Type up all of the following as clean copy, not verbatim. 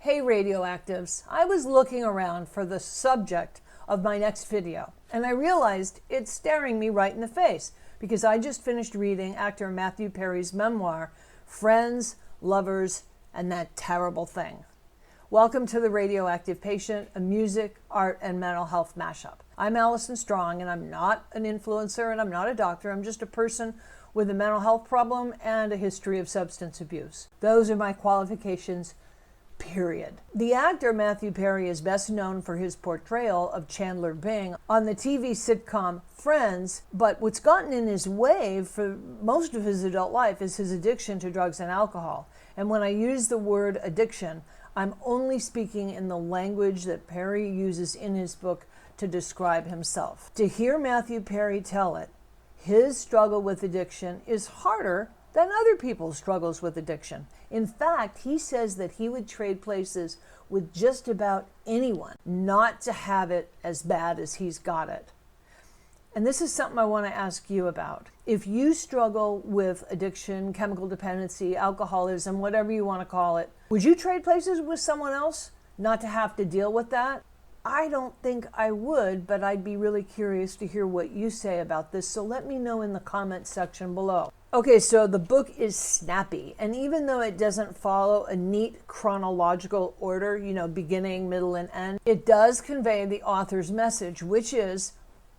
Hey radioactives, I was looking around for the subject of my next video, and I realized it's staring me right in the face because I just finished reading actor Matthew Perry's memoir, Friends, Lovers, and That Terrible Thing. Welcome to The Radioactive Patient, a music, art, and mental health mashup. I'm Allison Strong, and I'm not an influencer, and I'm not a doctor. I'm just a person with a mental health problem and a history of substance abuse. Those are my qualifications, period. The actor Matthew Perry is best known for his portrayal of Chandler Bing on the TV sitcom Friends, but what's gotten in his way for most of his adult life is his addiction to drugs and alcohol. And when I use the word addiction, I'm only speaking in the language that Perry uses in his book to describe himself. To hear Matthew Perry tell it, his struggle with addiction is harder than other people's struggles with addiction. In fact, he says that he would trade places with just about anyone not to have it as bad as he's got it. And this is something I want to ask you about. If you struggle with addiction, chemical dependency, alcoholism, whatever you want to call it, would you trade places with someone else not to have to deal with that? I don't think I would, but I'd be really curious to hear what you say about this, so let me know in the comments section below. Okay, so the book is snappy, and even though it doesn't follow a neat chronological order, beginning, middle, and end, it does convey the author's message, which is,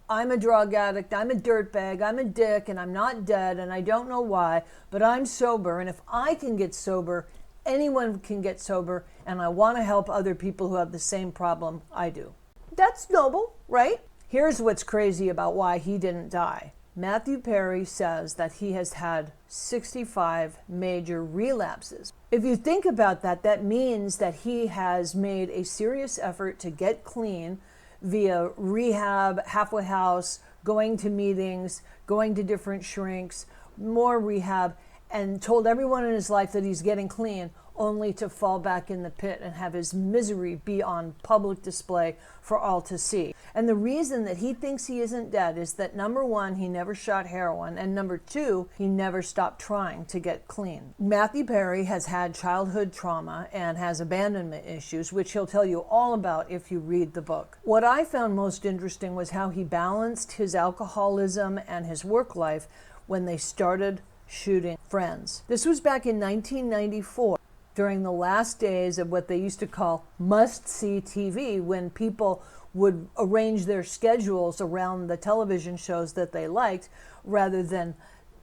I'm a drug addict, I'm a dirtbag, I'm a dick, and I'm not dead, and I don't know why, but I'm sober, and if I can get sober, anyone can get sober, and I want to help other people who have the same problem I do. That's noble, right? Here's what's crazy about why he didn't die. Matthew Perry says that he has had 65 major relapses. If you think about that, that means that he has made a serious effort to get clean via rehab, halfway house, going to meetings, going to different shrinks, more rehab, and told everyone in his life that he's getting clean, only to fall back in the pit and have his misery be on public display for all to see. And the reason that he thinks he isn't dead is that number one, he never shot heroin, and number two, he never stopped trying to get clean. Matthew Perry has had childhood trauma and has abandonment issues, which he'll tell you all about if you read the book. What I found most interesting was how he balanced his alcoholism and his work life when they started shooting Friends. This was back in 1994, during the last days of what they used to call must-see TV, when people would arrange their schedules around the television shows that they liked, rather than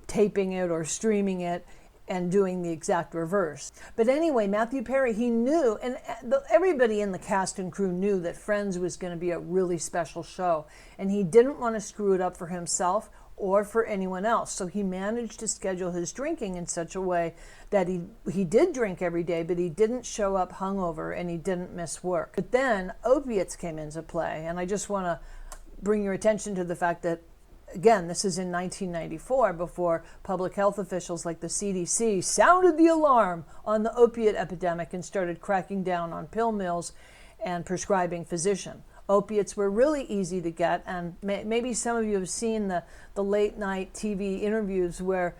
taping it or streaming it and doing the exact reverse. But anyway, Matthew Perry, he knew, and everybody in the cast and crew knew that Friends was going to be a really special show, and he didn't want to screw it up for himself or for anyone else. So he managed to schedule his drinking in such a way that he did drink every day, but he didn't show up hungover and he didn't miss work. But then opiates came into play, and I just want to bring your attention to the fact that, again, this is in 1994, before public health officials like the CDC sounded the alarm on the opiate epidemic and started cracking down on pill mills and prescribing physician. Opiates were really easy to get, and maybe some of you have seen the late night TV interviews where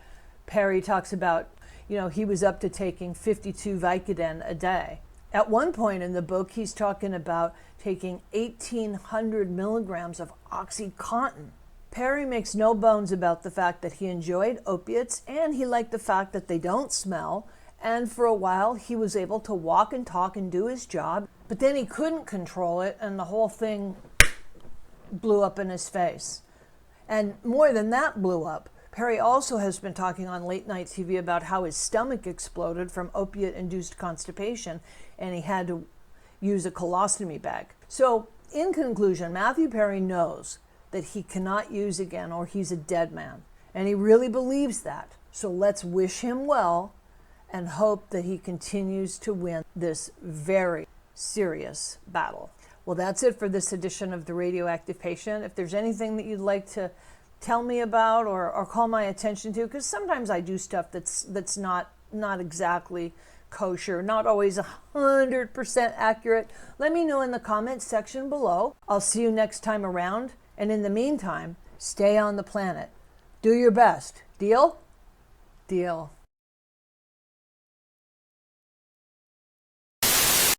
Perry talks about, he was up to taking 52 Vicodin a day. At one point in the book, he's talking about taking 1,800 milligrams of OxyContin. Perry makes no bones about the fact that he enjoyed opiates, and he liked the fact that they don't smell, and for a while he was able to walk and talk and do his job, but then he couldn't control it, and the whole thing blew up in his face. And more than that blew up, Perry also has been talking on late night TV about how his stomach exploded from opiate-induced constipation, and he had to use a colostomy bag. So, in conclusion, Matthew Perry knows that he cannot use again or he's a dead man. And he really believes that. So let's wish him well and hope that he continues to win this very serious battle. Well, that's it for this edition of The Radioactive Patient. If there's anything that you'd like to tell me about or call my attention to, because sometimes I do stuff that's not exactly kosher, not always 100% accurate, let me know in the comments section below. I'll see you next time around. And in the meantime, stay on the planet. Do your best. Deal? Deal.